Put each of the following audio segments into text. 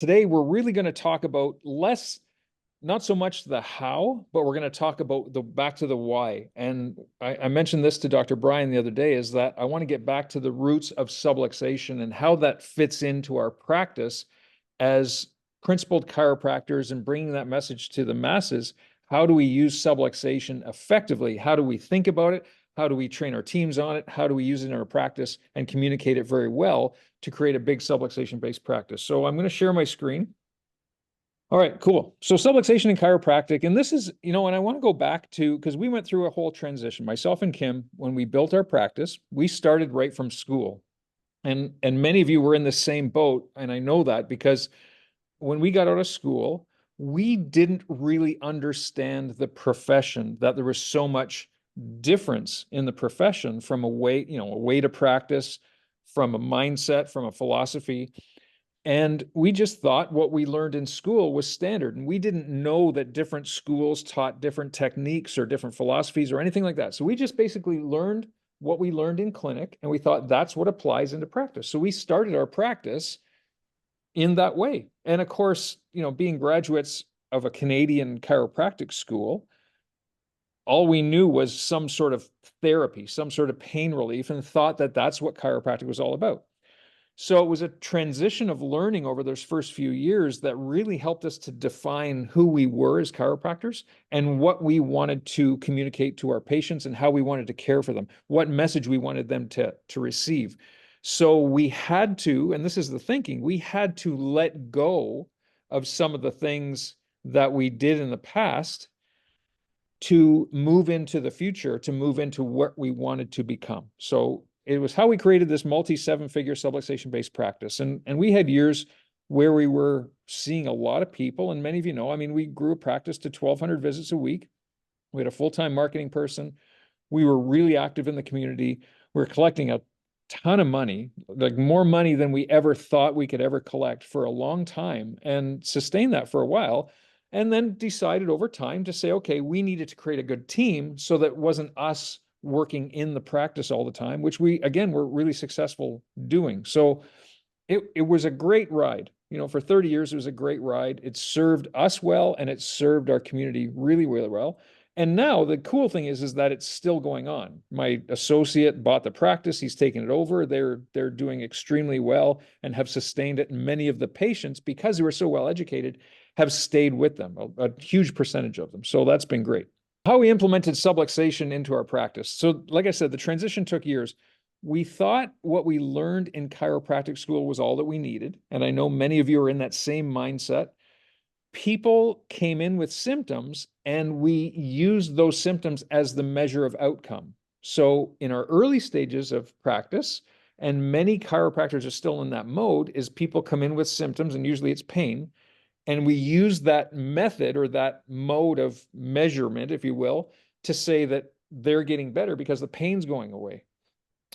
Today, we're really going to talk about not so much the how, but we're going to talk about back to the why. And I mentioned this to Dr. Brian the other day, is that I want to get back to the roots of subluxation and how that fits into our practice as principled chiropractors and bringing that message to the masses. How do we use subluxation effectively? How do we think about it? How do we train our teams on it? How do we use it in our practice and communicate it very well to create a big subluxation-based practice? So I'm going to share my screen. All right, cool. So subluxation and chiropractic, and this is, and I want to go back to, because we went through a whole transition, myself and Kim, when we built our practice, we started right from school. And many of you were in the same boat, and I know that because when we got out of school, we didn't really understand the profession, that there was so much difference in the profession from a way to practice, from a mindset, from a philosophy. And we just thought what we learned in school was standard. And we didn't know that different schools taught different techniques or different philosophies or anything like that. So we just basically learned what we learned in clinic, and we thought that's what applies into practice. So we started our practice in that way. And of course, being graduates of a Canadian chiropractic school, all we knew was some sort of therapy, some sort of pain relief, and thought that that's what chiropractic was all about. So it was a transition of learning over those first few years that really helped us to define who we were as chiropractors and what we wanted to communicate to our patients and how we wanted to care for them, what message we wanted them to receive. So we had to, and this is the thinking, we had to let go of some of the things that we did in the past to move into the future, to move into what we wanted to become. So it was how we created this multi-7-figure subluxation-based practice. And we had years where we were seeing a lot of people, and many of you know, I mean, we grew a practice to 1,200 visits a week. We had a full-time marketing person. We were really active in the community. We were collecting a ton of money, like more money than we ever thought we could ever collect for a long time, and sustained that for a while. And then decided over time to say, okay, we needed to create a good team so that it wasn't us working in the practice all the time, which we, again, were really successful doing. So it was a great ride. For 30 years, it was a great ride. It served us well, and it served our community really, really well. And now the cool thing is that it's still going on. My associate bought the practice. He's taken it over. They're doing extremely well and have sustained it. And many of the patients, because they were so well educated, have stayed with them, a huge percentage of them. So that's been great. How we implemented subluxation into our practice. So like I said, the transition took years. We thought what we learned in chiropractic school was all that we needed. And I know many of you are in that same mindset. People came in with symptoms, and we used those symptoms as the measure of outcome. So in our early stages of practice, and many chiropractors are still in that mode, is people come in with symptoms, and usually it's pain. And we use that method or that mode of measurement, if you will, to say that they're getting better because the pain's going away.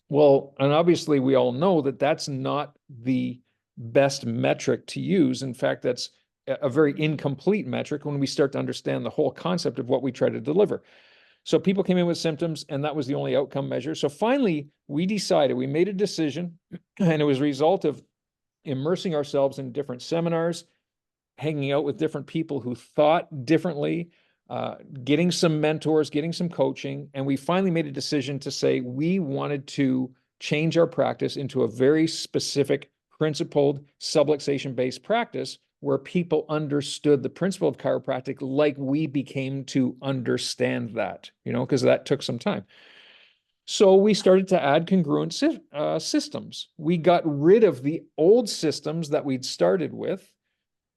Well, and obviously we all know that that's not the best metric to use. In fact, that's a very incomplete metric when we start to understand the whole concept of what we try to deliver. So people came in with symptoms, and that was the only outcome measure. So finally, we made a decision, and it was a result of immersing ourselves in different seminars, hanging out with different people who thought differently, getting some mentors, getting some coaching. And we finally made a decision to say we wanted to change our practice into a very specific, principled, subluxation-based practice where people understood the principle of chiropractic like we became to understand that, because that took some time. So we started to add congruent systems. We got rid of the old systems that we'd started with,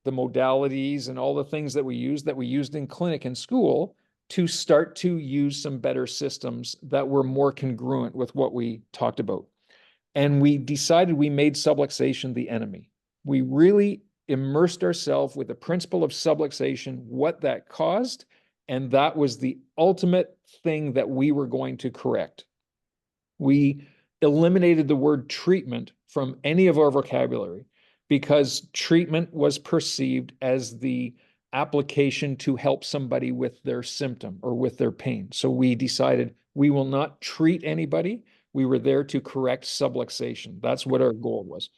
the modalities and all the things that we used in clinic and school, to start to use some better systems that were more congruent with what we talked about. And we decided we made subluxation the enemy. We really immersed ourselves with the principle of subluxation, what that caused, and that was the ultimate thing that we were going to correct. We eliminated the word treatment from any of our vocabulary, because treatment was perceived as the application to help somebody with their symptom or with their pain. So we decided we will not treat anybody. We were there to correct subluxation. That's what our goal was.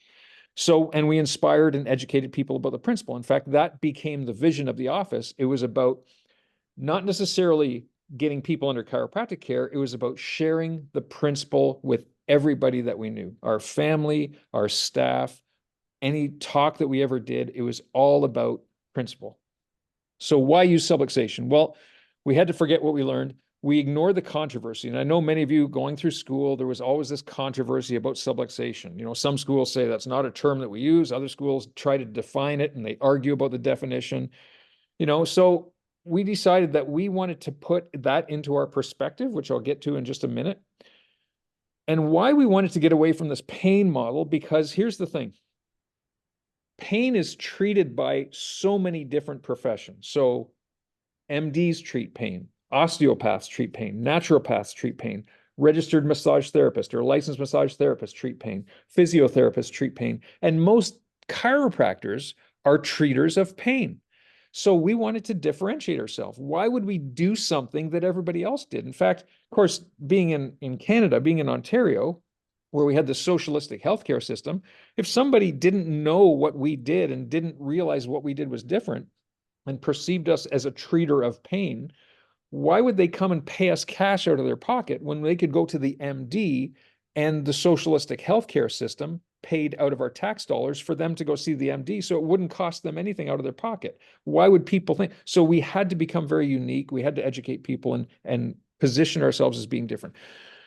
So, and we inspired and educated people about the principle. In fact, that became the vision of the office. It was about not necessarily getting people under chiropractic care. It was about sharing the principle with everybody that we knew, our family, our staff, any talk that we ever did. It was all about principle. So why use subluxation? Well, we had to forget what we learned. We ignored the controversy. And I know many of you going through school, there was always this controversy about subluxation. You know, some schools say that's not a term that we use. Other schools try to define it and they argue about the definition. You know, so we decided that we wanted to put that into our perspective, which I'll get to in just a minute. And why we wanted to get away from this pain model, because here's the thing. Pain is treated by so many different professions. So MDs treat pain, osteopaths treat pain, naturopaths treat pain, registered massage therapist or licensed massage therapists treat pain, physiotherapists treat pain, and most chiropractors are treaters of pain. So we wanted to differentiate ourselves. Why would we do something that everybody else did? In fact, of course, being in Canada, being in Ontario, where we had the socialistic healthcare system, if somebody didn't know what we did and didn't realize what we did was different and perceived us as a treater of pain, why would they come and pay us cash out of their pocket when they could go to the MD and the socialistic healthcare system paid out of our tax dollars for them to go see the MD, so it wouldn't cost them anything out of their pocket? Why would people think? So we had to become very unique. We had to educate people and position ourselves as being different.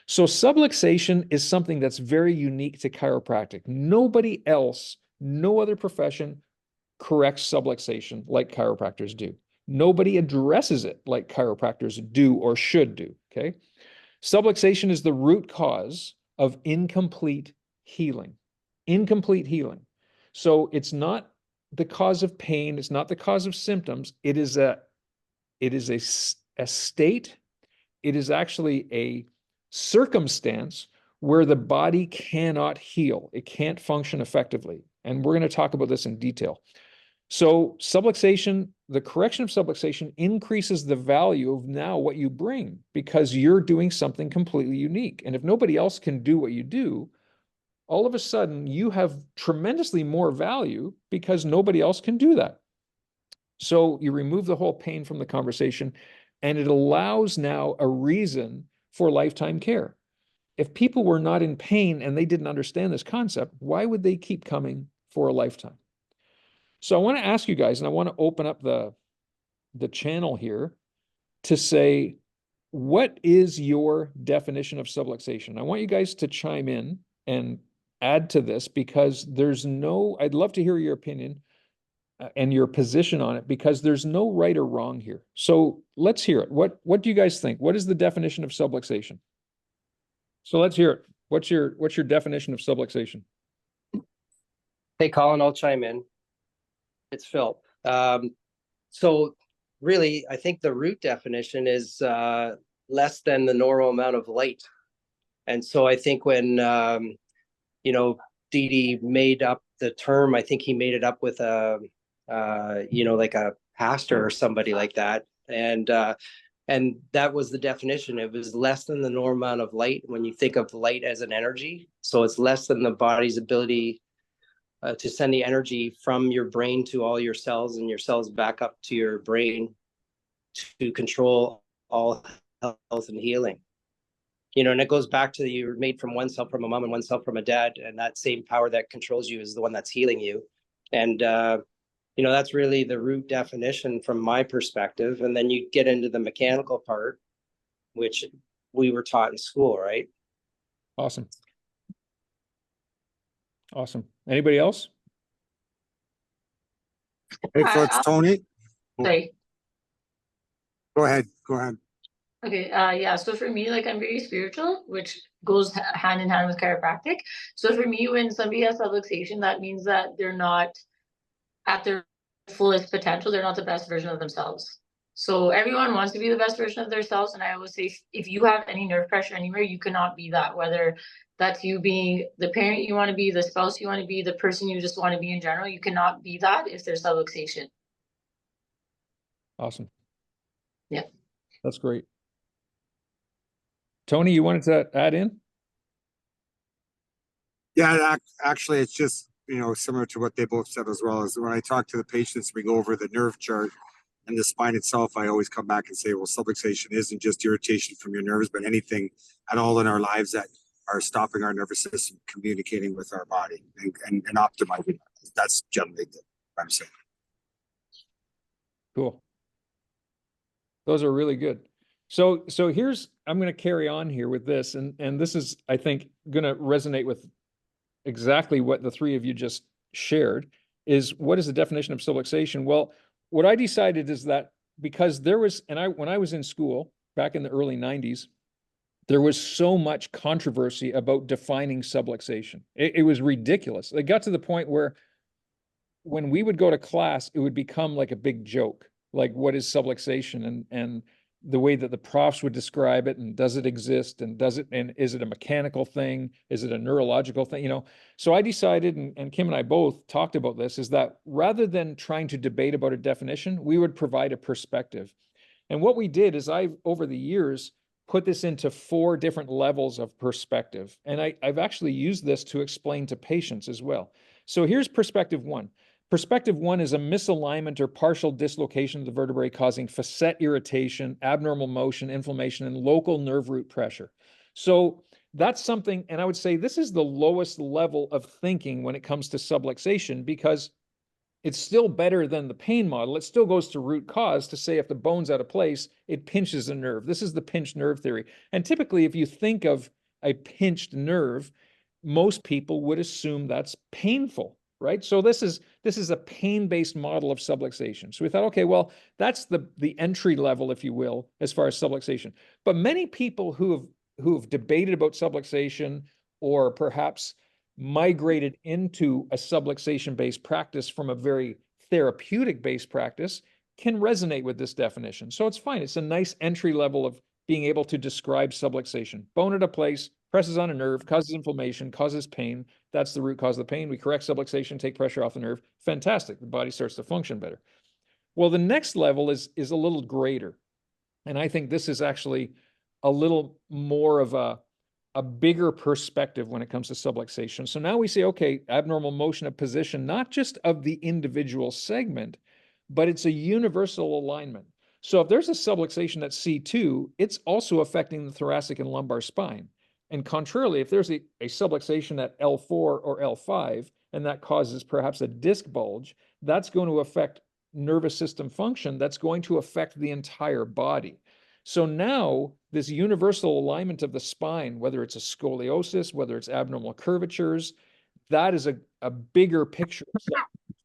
So subluxation is something that's very unique to chiropractic. Nobody else, no other profession corrects subluxation like chiropractors do. Nobody addresses it like chiropractors do or should do, okay? Subluxation is the root cause of incomplete healing. Incomplete healing. So it's not the cause of pain, it's not the cause of symptoms. It is a state, it is actually a circumstance where the body cannot heal. It can't function effectively. And we're going to talk about this in detail. So subluxation, the correction of subluxation increases the value of now what you bring because you're doing something completely unique. And if nobody else can do what you do, all of a sudden you have tremendously more value because nobody else can do that. So you remove the whole pain from the conversation, and it allows now a reason for lifetime care. If people were not in pain and they didn't understand this concept, why would they keep coming for a lifetime? So I want to ask you guys, and I want to open up the channel here to say, what is your definition of subluxation? I want you guys to chime in and add to this because I'd love to hear your opinion and your position on it because there's no right or wrong here. So let's hear it. What do you guys think? What is the definition of subluxation? So let's hear it. What's your definition of subluxation? Hey, Colin, I'll chime in. It's Phil. So really, I think the root definition is less than the normal amount of light. And so I think when, Didi made up the term, I think he made it up with like a pastor or somebody like that. And that was the definition. It was less than the normal amount of light when you think of light as an energy. So it's less than the body's ability to send the energy from your brain to all your cells and your cells back up to your brain to control all health and healing. And it goes back to you're made from one cell from a mom and one cell from a dad, and that same power that controls you is the one that's healing you. And that's really the root definition from my perspective. And then you get into the mechanical part, which we were taught in school, right? Awesome. Anybody else? Hey, so it's Tony. Sorry. Go ahead. Okay, yeah, so for me, like I'm very spiritual, which goes hand in hand with chiropractic. So for me, when somebody has subluxation, that means that they're not at their fullest potential. They're not the best version of themselves. So everyone wants to be the best version of themselves. And I always say, if you have any nerve pressure anywhere, you cannot be that, whether that's you being the parent you want to be, the spouse you want to be, the person you just want to be in general. You cannot be that if there's subluxation. Awesome. Yeah. That's great. Tony, you wanted to add in? Yeah, actually, it's just similar to what they both said as well, is when I talk to the patients, we go over the nerve chart and the spine itself. I always come back and say, well, subluxation isn't just irritation from your nerves, but anything at all in our lives that are stopping our nervous system communicating with our body and optimizing. That's generally what I'm saying. Cool. Those are really good. So here's, I'm going to carry on here with this, and this is, I think, going to resonate with exactly what the three of you just shared. Is what is the definition of subluxation? Well, what I decided is that because there was, when I was in school back in the early 90s, there was so much controversy about defining subluxation. It was ridiculous. It got to the point where when we would go to class, it would become like a big joke. Like, what is subluxation? And the way that the profs would describe it, and does it exist, and is it a mechanical thing? Is it a neurological thing? So I decided, and Kim and I both talked about this, is that rather than trying to debate about a definition, we would provide a perspective. And what we did is over the years, put this into 4 different levels of perspective. And I've actually used this to explain to patients as well. So here's perspective 1. Perspective 1 is a misalignment or partial dislocation of the vertebrae causing facet irritation, abnormal motion, inflammation, and local nerve root pressure. So that's something, and I would say this is the lowest level of thinking when it comes to subluxation, because it's still better than the pain model. It still goes to root cause to say if the bone's out of place, it pinches a nerve. This is the pinched nerve theory. And typically, if you think of a pinched nerve, most people would assume that's painful, right? So this is a pain-based model of subluxation. So we thought, okay, well, that's the entry level, if you will, as far as subluxation. But many people who have debated about subluxation, or perhaps migrated into a subluxation-based practice from a very therapeutic-based practice, can resonate with this definition. So it's fine. It's a nice entry level of being able to describe subluxation. Bone at a place, presses on a nerve, causes inflammation, causes pain. That's the root cause of the pain. We correct subluxation, take pressure off the nerve. Fantastic. The body starts to function better. Well, the next level is a little greater. And I think this is actually a little more of a bigger perspective when it comes to subluxation. So now we say, okay, abnormal motion of position, not just of the individual segment, but it's a universal alignment. So if there's a subluxation at C2, it's also affecting the thoracic and lumbar spine. And contrarily, if there's a subluxation at L4 or L5, and that causes perhaps a disc bulge, that's going to affect nervous system function. That's going to affect the entire body. So now this universal alignment of the spine, whether it's a scoliosis, whether it's abnormal curvatures, that is a bigger picture. So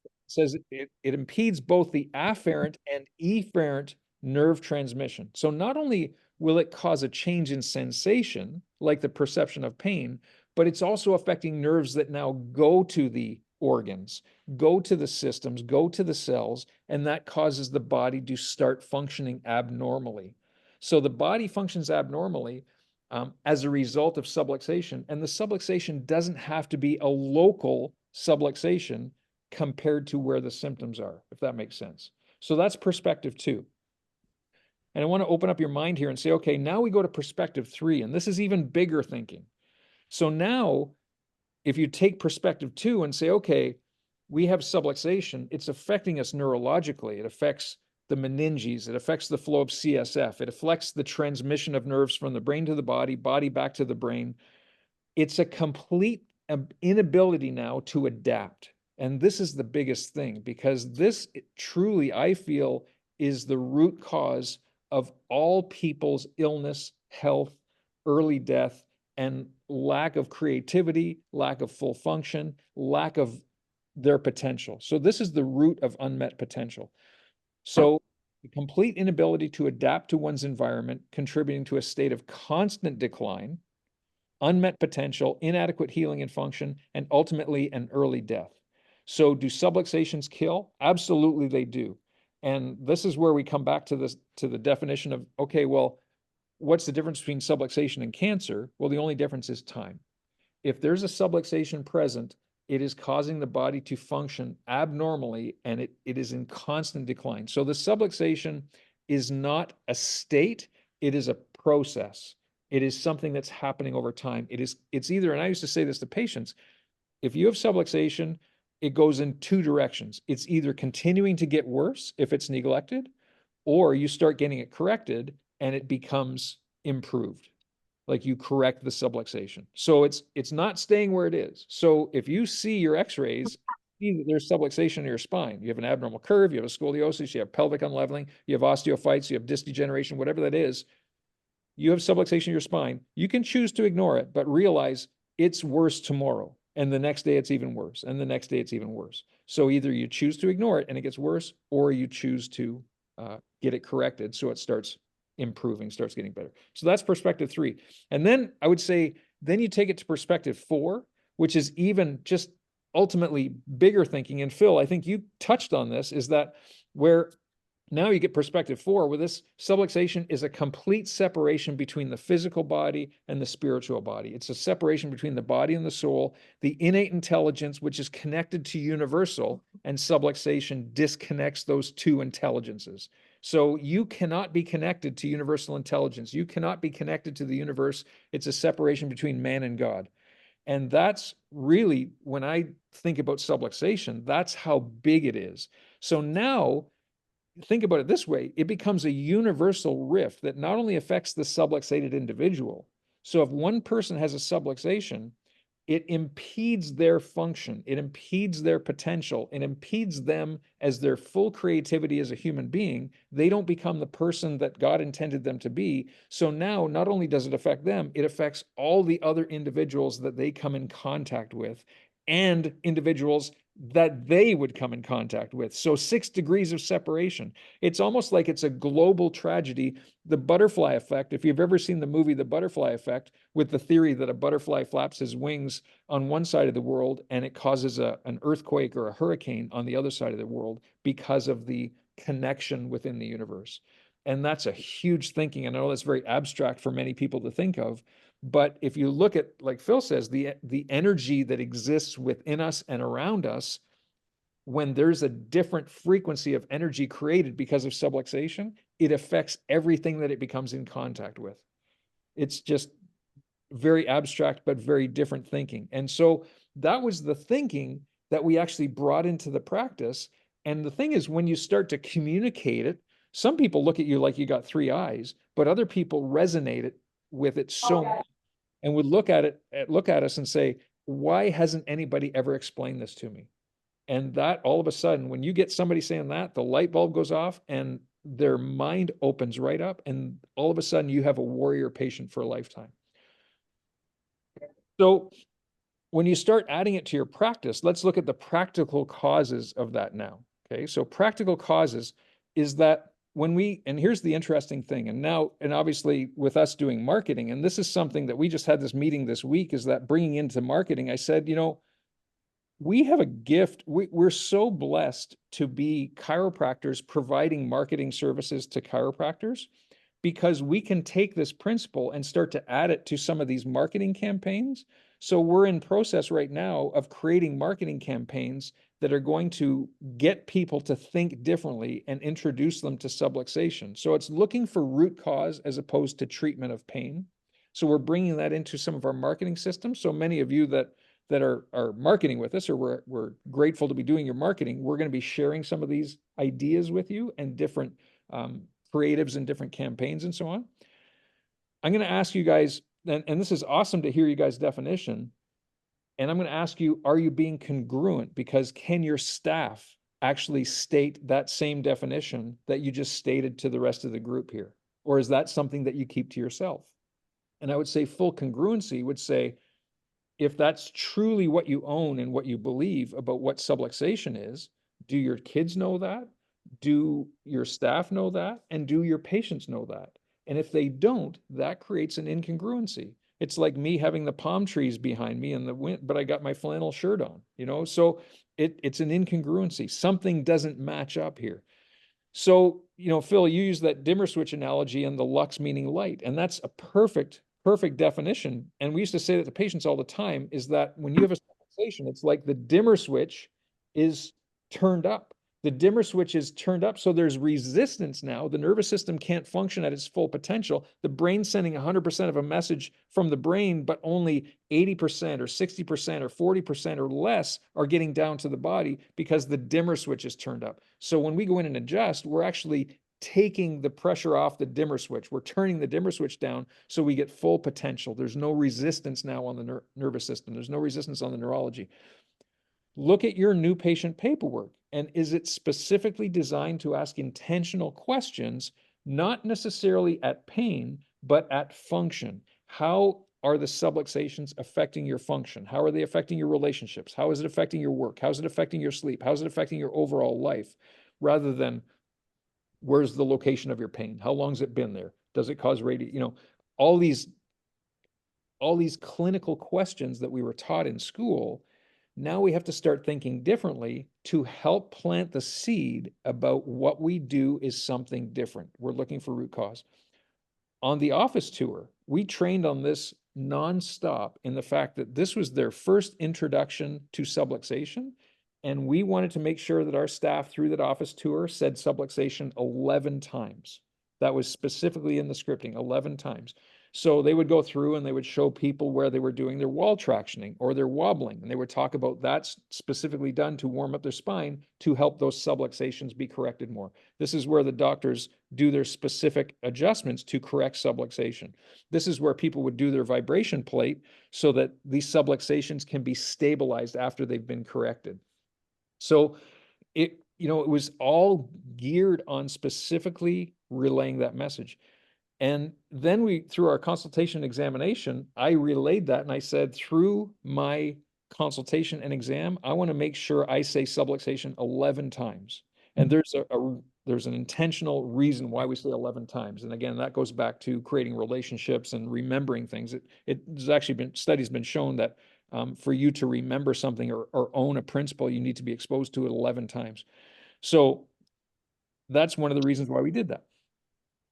it says it impedes both the afferent and efferent nerve transmission. So not only will it cause a change in sensation, like the perception of pain, but it's also affecting nerves that now go to the organs, go to the systems, go to the cells, and that causes the body to start functioning abnormally. So the body functions abnormally as a result of subluxation, and the subluxation doesn't have to be a local subluxation compared to where the symptoms are, if that makes sense. So that's perspective 2. And I want to open up your mind here and say, okay, now we go to perspective 3, and this is even bigger thinking. So now, if you take perspective 2 and say, okay, we have subluxation, it's affecting us neurologically. It affects the meninges, it affects the flow of CSF, it affects the transmission of nerves from the brain to the body back to the brain. It's a complete inability now to adapt. And this is the biggest thing, because this truly, I feel, is the root cause of all people's illness, health, early death, and lack of creativity, lack of full function, lack of their potential. So this is the root of unmet potential. So the complete inability to adapt to one's environment, contributing to a state of constant decline, unmet potential, inadequate healing and function, and ultimately an early death. So do subluxations kill? Absolutely they do. And this is where we come back to the definition of, okay, well, what's the difference between subluxation and cancer? Well, the only difference is time. If there's a subluxation present, it is causing the body to function abnormally, and it is in constant decline. So the subluxation is not a state, it is a process. It is something that's happening over time. It's either, and I used to say this to patients, if you have subluxation, it goes in two directions. It's either continuing to get worse if it's neglected, or you start getting it corrected and it becomes improved. Like you correct the subluxation. So it's not staying where it is. So if you see your x-rays, see that there's subluxation in your spine. You have an abnormal curve, you have a scoliosis, you have pelvic unleveling, you have osteophytes, you have disc degeneration, whatever that is, you have subluxation in your spine. You can choose to ignore it, but realize it's worse tomorrow. And the next day it's even worse. And the next day it's even worse. So either you choose to ignore it and it gets worse, or you choose to get it corrected so it starts improving, starts getting better. So that's perspective 3. And then I would say, then you take it to perspective 4, which is even just ultimately bigger thinking. And Phil, I think you touched on this, is that where now you get perspective 4, where this subluxation is a complete separation between the physical body and the spiritual body. It's a separation between the body and the soul, the innate intelligence, which is connected to universal, and subluxation disconnects those two intelligences. So you cannot be connected to universal intelligence. You cannot be connected to the universe. It's a separation between man and God. And that's really, when I think about subluxation, that's how big it is. So now, think about it this way, it becomes a universal rift that not only affects the subluxated individual. So if one person has a subluxation, it impedes their function, it impedes their potential, it impedes them as their full creativity as a human being. They don't become the person that God intended them to be. So now, not only does it affect them, it affects all the other individuals that they come in contact with, and individuals that they would come in contact with. So 6 degrees of separation. It's almost like it's a global tragedy. The butterfly effect, if you've ever seen the movie The Butterfly Effect, with the theory that a butterfly flaps his wings on one side of the world and it causes an earthquake or a hurricane on the other side of the world because of the connection within the universe. And that's a huge thinking. I know that's very abstract for many people to think of, but if you look at, like Phil says, the energy that exists within us and around us, when there's a different frequency of energy created because of subluxation, it affects everything that it becomes in contact with. It's just very abstract, but very different thinking. And so that was the thinking that we actually brought into the practice. And the thing is, when you start to communicate it, some people look at you like you got 3 eyes, but other people resonate it with it so much, and would look at us and say, why hasn't anybody ever explained this to me? And that, all of a sudden, when you get somebody saying that, the light bulb goes off and their mind opens right up, and all of a sudden you have a warrior patient for a lifetime. So when you start adding it to your practice, let's look at the practical causes of that now. Okay, so practical causes is that when we, and here's the interesting thing, and now, and obviously with us doing marketing, and this is something that we just had this meeting this week, is that bringing into marketing, I said, you know, we have a gift. We're so blessed to be chiropractors providing marketing services to chiropractors, because we can take this principle and start to add it to some of these marketing campaigns. So we're in process right now of creating marketing campaigns that are going to get people to think differently and introduce them to subluxation. So it's looking for root cause as opposed to treatment of pain. So we're bringing that into some of our marketing systems. So many of you that are marketing with us, or we're grateful to be doing your marketing, we're going to be sharing some of these ideas with you and different creatives and different campaigns and so on. I'm going to ask you guys, and this is awesome to hear you guys' definition, and I'm going to ask you, are you being congruent? Because can your staff actually state that same definition that you just stated to the rest of the group here? Or is that something that you keep to yourself? And I would say full congruency would say, if that's truly what you own and what you believe about what subluxation is, do your kids know that? Do your staff know that? And do your patients know that? And if they don't, that creates an incongruency. It's like me having the palm trees behind me in the wind, but I got my flannel shirt on, you know? So it's an incongruency. Something doesn't match up here. So, you know, Phil, you use that dimmer switch analogy and the lux meaning light, and that's a perfect definition. And we used to say that to patients all the time, is that when you have a subluxation, it's like the dimmer switch is turned up. The dimmer switch is turned up, so there's resistance now. The nervous system can't function at its full potential. The brain's sending 100% of a message from the brain, but only 80% or 60% or 40% or less are getting down to the body because the dimmer switch is turned up. So when we go in and adjust, we're actually taking the pressure off the dimmer switch. We're turning the dimmer switch down so we get full potential. There's no resistance now on the nervous system. There's no resistance on the neurology. Look at your new patient paperwork. And is it specifically designed to ask intentional questions, not necessarily at pain, but at function? How are the subluxations affecting your function? How are they affecting your relationships? How is it affecting your work? How is it affecting your sleep? How is it affecting your overall life? Rather than where's the location of your pain? How long has it been there? Does it cause all these clinical questions that we were taught in school. Now we have to start thinking differently to help plant the seed about what we do is something different. We're looking for root cause. On the office tour, we trained on this nonstop in the fact that this was their first introduction to subluxation. And we wanted to make sure that our staff through that office tour said subluxation 11 times. That was specifically in the scripting, 11 times. So they would go through and they would show people where they were doing their wall tractioning or their wobbling. And they would talk about that's specifically done to warm up their spine to help those subluxations be corrected more. This is where the doctors do their specific adjustments to correct subluxation. This is where people would do their vibration plate so that these subluxations can be stabilized after they've been corrected. So it was all geared on specifically relaying that message. And then through our consultation examination, I relayed that and I said, through my consultation and exam, I want to make sure I say subluxation 11 times. And there's an intentional reason why we say 11 times. And again, that goes back to creating relationships and remembering things. There's actually been studies been shown that for you to remember something or own a principle, you need to be exposed to it 11 times. So that's one of the reasons why we did that.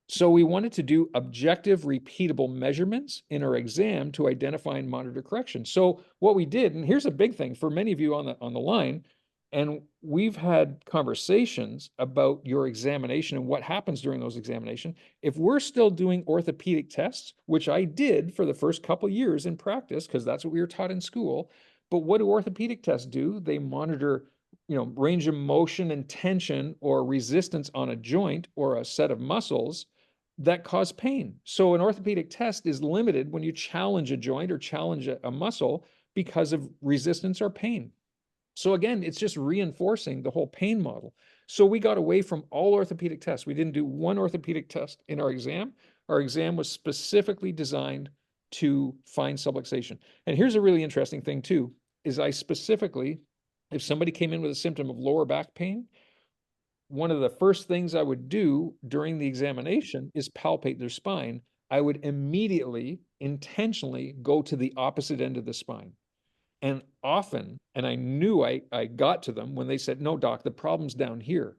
So we wanted to do objective, repeatable measurements in our exam to identify and monitor correction. So what we did, and here's a big thing for many of you on the line, and we've had conversations about your examination and what happens during those examinations. If we're still doing orthopedic tests, which I did for the first couple of years in practice, because that's what we were taught in school, but what do orthopedic tests do? They monitor range of motion and tension or resistance on a joint or a set of muscles that cause pain. So an orthopedic test is limited when you challenge a joint or challenge a muscle because of resistance or pain. So again, it's just reinforcing the whole pain model. So we got away from all orthopedic tests. We didn't do one orthopedic test in our exam. Our exam was specifically designed to find subluxation. And here's a really interesting thing too, is I specifically, if somebody came in with a symptom of lower back pain, one of the first things I would do during the examination is palpate their spine. I would immediately, intentionally go to the opposite end of the spine. And often, and I knew I got to them when they said, no, doc, the problem's down here.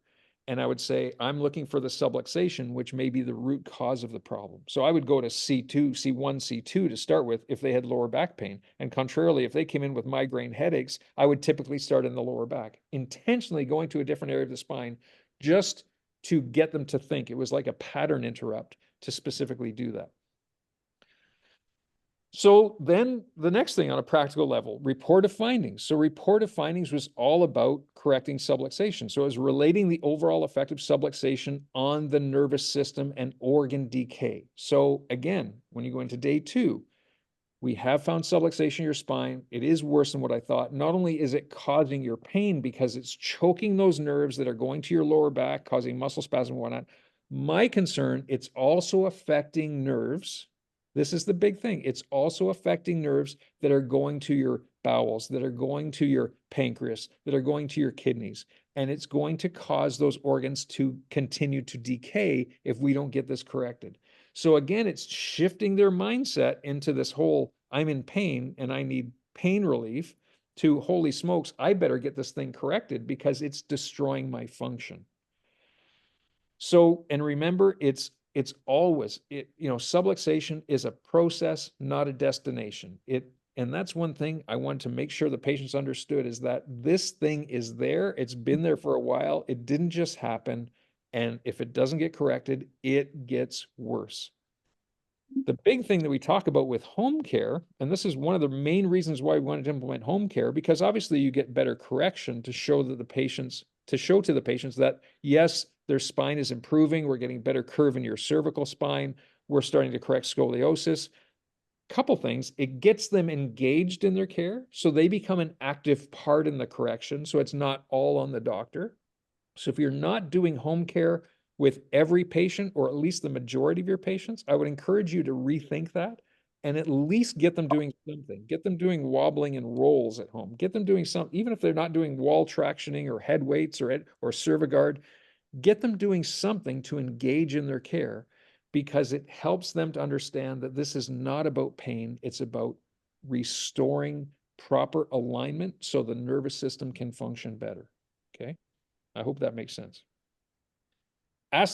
And I would say, I'm looking for the subluxation, which may be the root cause of the problem. So I would go to C2, C1, C2 to start with if they had lower back pain. And contrarily, if they came in with migraine headaches, I would typically start in the lower back, intentionally going to a different area of the spine just to get them to think. It was like a pattern interrupt to specifically do that. So then the next thing on a practical level, report of findings. So report of findings was all about correcting subluxation. So it was relating the overall effect of subluxation on the nervous system and organ decay. So again, when you go into day 2, we have found subluxation in your spine. It is worse than what I thought. Not only is it causing your pain because it's choking those nerves that are going to your lower back, causing muscle spasm and whatnot. My concern, it's also affecting nerves. This is the big thing. It's also affecting nerves that are going to your bowels, that are going to your pancreas, that are going to your kidneys. And it's going to cause those organs to continue to decay if we don't get this corrected. So again, it's shifting their mindset into this whole, I'm in pain and I need pain relief, to holy smokes, I better get this thing corrected because it's destroying my function. So, and remember, it's always, subluxation is a process, not a destination. And that's one thing I want to make sure the patients understood, is that this thing is there. It's been there for a while. It didn't just happen. And if it doesn't get corrected, it gets worse. The big thing that we talk about with home care, and this is one of the main reasons why we wanted to implement home care, because obviously you get better correction to show to the patients that, yes, their spine is improving. We're getting better curve in your cervical spine. We're starting to correct scoliosis. Couple things, it gets them engaged in their care, so they become an active part in the correction, so it's not all on the doctor. So if you're not doing home care with every patient, or at least the majority of your patients, I would encourage you to rethink that and at least get them doing something. Get them doing wobbling and rolls at home. Get them doing some, even if they're not doing wall tractioning or head weights or Cervigard, get them doing something to engage in their care, because it helps them to understand that this is not about pain. It's about restoring proper alignment so the nervous system can function better. Okay. I hope that makes sense.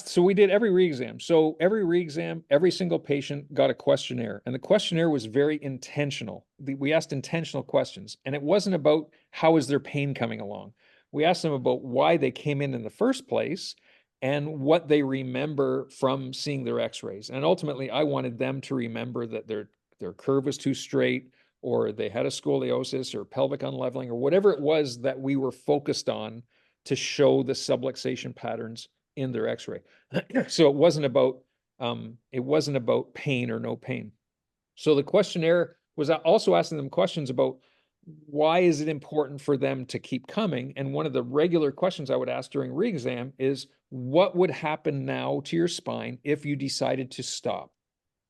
So we did every re-exam. So every re-exam, every single patient got a questionnaire, and the questionnaire was very intentional. We asked intentional questions, and it wasn't about how is their pain coming along. We asked them about why they came in the first place and what they remember from seeing their x-rays. And ultimately, I wanted them to remember that their curve was too straight, or they had a scoliosis or pelvic unleveling, or whatever it was that we were focused on to show the subluxation patterns in their x-ray. So it wasn't about pain or no pain. So the questionnaire was also asking them questions about why is it important for them to keep coming. And one of the regular questions I would ask during re-exam is, what would happen now to your spine if you decided to stop?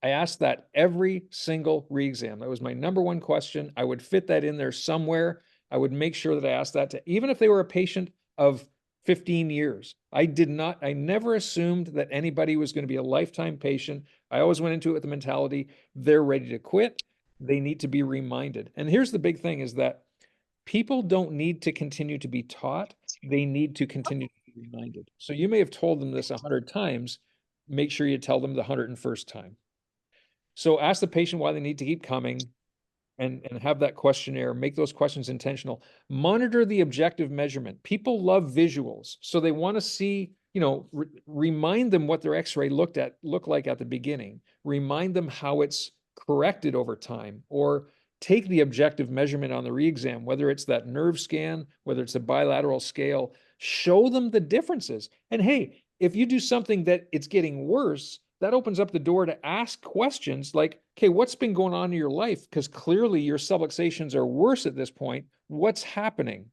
I asked that every single re-exam. That was my number one question. I would fit that in there somewhere. I would make sure that I asked that to, even if they were a patient of 15 years. I never assumed that anybody was going to be a lifetime patient. I always went into it with the mentality, they're ready to quit. They need to be reminded. And here's the big thing, is that people don't need to continue to be taught. They need to continue to be reminded. So you may have told them this 100 times. Make sure you tell them the 101st time. So ask the patient why they need to keep coming, and have that questionnaire, make those questions intentional. Monitor the objective measurement. People love visuals, so they want to see, remind them what their x-ray looked like at the beginning. Remind them how it's corrected over time, or take the objective measurement on the re-exam, whether it's that nerve scan, whether it's a bilateral scale, show them the differences. And hey, if you do something that it's getting worse, that opens up the door to ask questions like, okay, what's been going on in your life? Because clearly your subluxations are worse at this point. What's happening?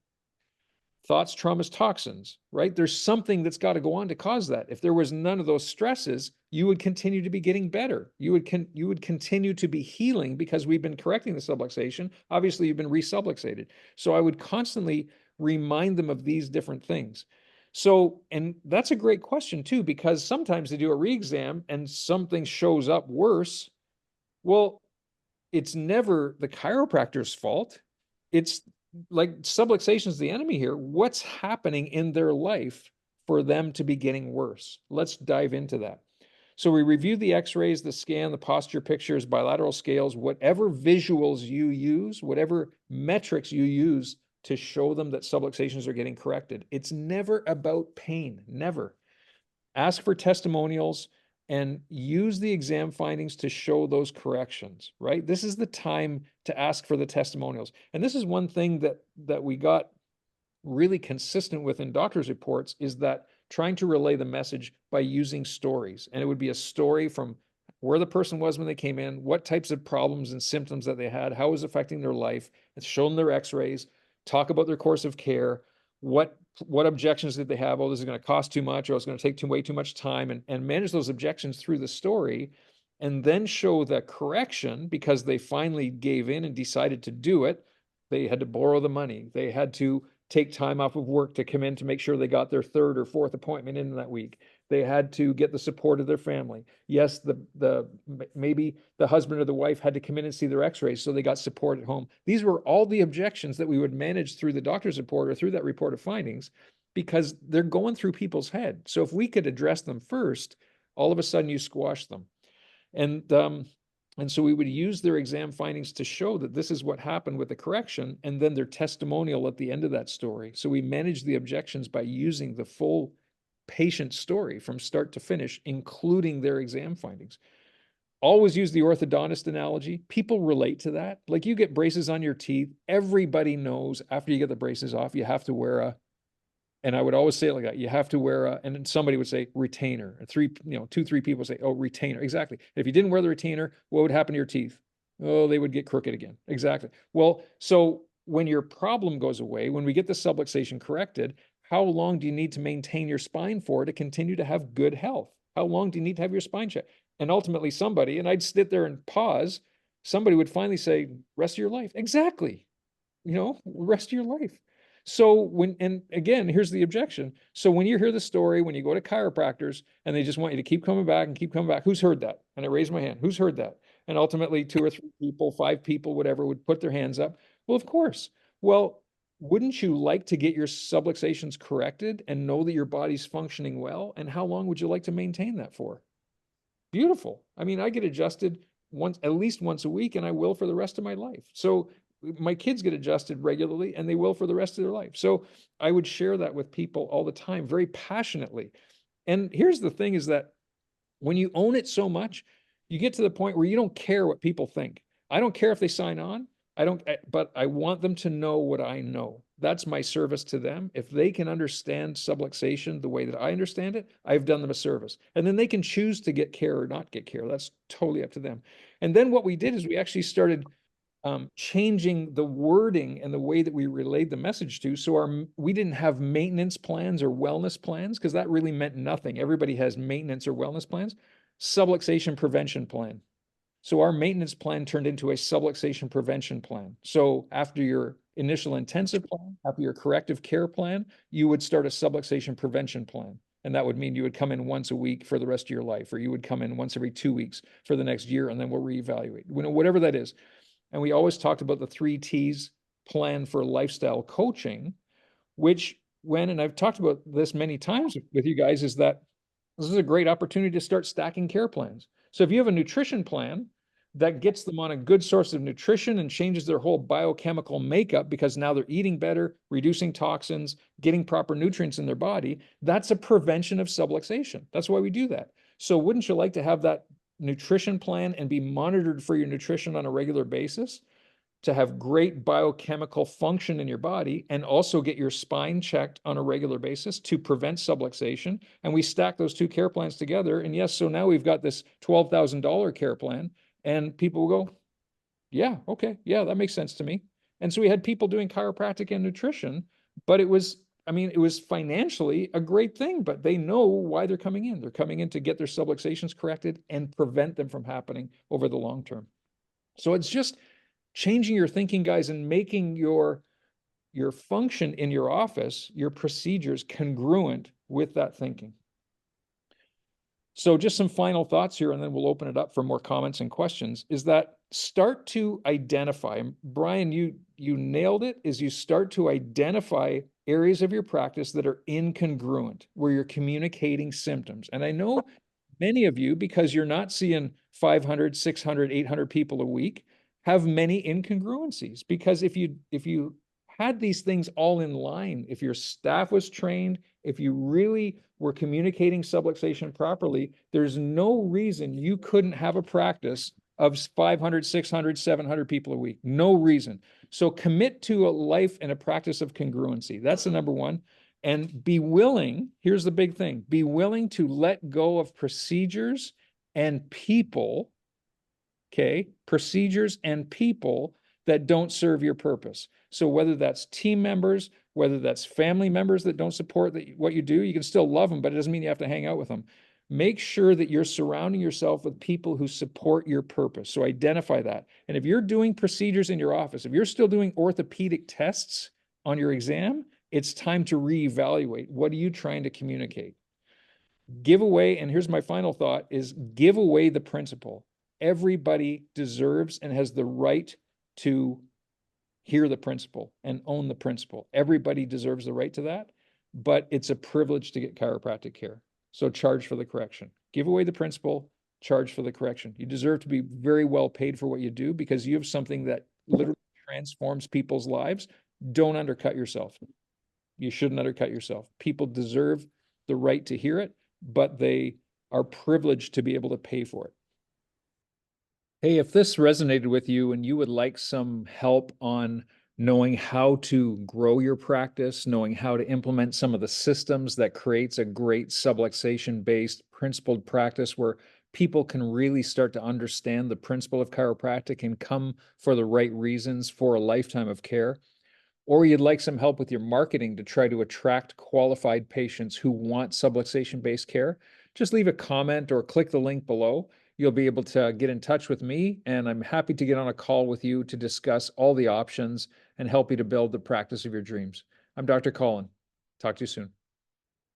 Thoughts, traumas, toxins, right? There's something that's got to go on to cause that. If there was none of those stresses, you would continue to be getting better. You would continue to be healing, because we've been correcting the subluxation. Obviously, you've been resubluxated. So I would constantly remind them of these different things. So, and that's a great question too, because sometimes they do a re-exam and something shows up worse. Well, it's never the chiropractor's fault. It's like subluxation is the enemy here. What's happening in their life for them to be getting worse? Let's dive into that. So we reviewed the x-rays, the scan, the posture pictures, bilateral scales, whatever visuals you use, whatever metrics you use to show them that subluxations are getting corrected. It's never about pain, never. Ask for testimonials and use the exam findings to show those corrections, right? This is the time to ask for the testimonials. And this is one thing that we got really consistent with in doctors' reports, is that trying to relay the message by using stories. And it would be a story from where the person was when they came in, what types of problems and symptoms that they had, how it was affecting their life, and show them their x-rays, talk about their course of care, what objections did they have? Oh, this is going to cost too much, or it's going to take way too much time, and manage those objections through the story, and then show the correction because they finally gave in and decided to do it. They had to borrow the money. They had to take time off of work to come in to make sure they got their third or fourth appointment in that week. They had to get the support of their family. Yes, maybe the husband or the wife had to come in and see their x-rays, so they got support at home. These were all the objections that we would manage through the doctor's report or through that report of findings, because they're going through people's head. So if we could address them first, all of a sudden you squash them. And And so we would use their exam findings to show that this is what happened with the correction, and then their testimonial at the end of that story. So we manage the objections by using the full patient story from start to finish, including their exam findings. Always use the orthodontist analogy. People relate to that. Like, you get braces on your teeth. Everybody knows after you get the braces off, you have to wear a, and I would always say it like that. You have to wear a, and then somebody would say retainer. And two, three people say, oh, retainer. Exactly. If you didn't wear the retainer, what would happen to your teeth? Oh, they would get crooked again. Exactly. Well, so when your problem goes away, when we get the subluxation corrected, how long do you need to maintain your spine for to continue to have good health? How long do you need to have your spine checked? And ultimately somebody, and I'd sit there and pause, somebody would finally say, rest of your life. Exactly. Rest of your life. So and again, here's the objection. So when you hear the story, when you go to chiropractors and they just want you to keep coming back and keep coming back, who's heard that? And I raise my hand. Who's heard that? And ultimately 2 or 3 people, 5 people, whatever, would put their hands up. Well, of course. Well, wouldn't you like to get your subluxations corrected and know that your body's functioning well? And how long would you like to maintain that for? Beautiful. I mean, I get adjusted at least once a week, and I will for the rest of my life. So my kids get adjusted regularly, and they will for the rest of their life. So I would share that with people all the time, very passionately. And here's the thing is that when you own it so much, you get to the point where you don't care what people think. I don't care if they sign on. But I want them to know what I know. That's my service to them. If they can understand subluxation the way that I understand it, I've done them a service. And then they can choose to get care or not get care. That's totally up to them. And then what we did is we actually started changing the wording and the way that we relayed the message to. So we didn't have maintenance plans or wellness plans, because that really meant nothing. Everybody has maintenance or wellness plans. Subluxation prevention plan. So our maintenance plan turned into a subluxation prevention plan. So after your initial intensive plan, after your corrective care plan, you would start a subluxation prevention plan. And that would mean you would come in once a week for the rest of your life, or you would come in once every 2 weeks for the next year, and then we'll reevaluate, whatever that is. And we always talked about the 3 T's plan for lifestyle coaching, which and I've talked about this many times with you guys, is that this is a great opportunity to start stacking care plans. So if you have a nutrition plan that gets them on a good source of nutrition and changes their whole biochemical makeup, because now they're eating better, reducing toxins, getting proper nutrients in their body, that's a prevention of subluxation. That's why we do that. So wouldn't you like to have that nutrition plan and be monitored for your nutrition on a regular basis, to have great biochemical function in your body, and also get your spine checked on a regular basis to prevent subluxation? And we stack those 2 care plans together. And yes, so now we've got this $12,000 care plan, and people will go, yeah, okay, yeah, that makes sense to me. And so we had people doing chiropractic and nutrition, but it was financially a great thing, but they know why they're coming in. They're coming in to get their subluxations corrected and prevent them from happening over the long term. So it's just changing your thinking, guys, and making your function in your office, your procedures, congruent with that thinking. So just some final thoughts here, and then we'll open it up for more comments and questions, is that start to identify, Brian, you nailed it, is you start to identify areas of your practice that are incongruent, where you're communicating symptoms. And I know many of you, because you're not seeing 500, 600, 800 people a week, have many incongruencies. Because if you had these things all in line, if your staff was trained, if you really were communicating subluxation properly, there's no reason you couldn't have a practice of 500, 600, 700 people a week. No reason. So commit to a life and a practice of congruency. That's the number one. And be willing, here's the big thing, be willing to let go of procedures and people, okay? Procedures and people that don't serve your purpose. So whether that's team members, whether that's family members that don't support what you do, you can still love them, but it doesn't mean you have to hang out with them. Make sure that you're surrounding yourself with people who support your purpose. So identify that. And if you're doing procedures in your office, if you're still doing orthopedic tests on your exam, it's time to reevaluate. What are you trying to communicate? Give away, and here's my final thought, is give away the principle. Everybody deserves and has the right to hear the principle and own the principle. Everybody deserves the right to that, but it's a privilege to get chiropractic care. So charge for the correction. Give away the principle, charge for the correction. You deserve to be very well paid for what you do because you have something that literally transforms people's lives. Don't undercut yourself. You shouldn't undercut yourself. People deserve the right to hear it, but they are privileged to be able to pay for it. Hey, if this resonated with you and you would like some help on knowing how to grow your practice, knowing how to implement some of the systems that creates a great subluxation-based principled practice where people can really start to understand the principle of chiropractic and come for the right reasons for a lifetime of care, or you'd like some help with your marketing to try to attract qualified patients who want subluxation-based care, just leave a comment or click the link below. You'll be able to get in touch with me, and I'm happy to get on a call with you to discuss all the options and help you to build the practice of your dreams. I'm Dr. Colin. Talk to you soon.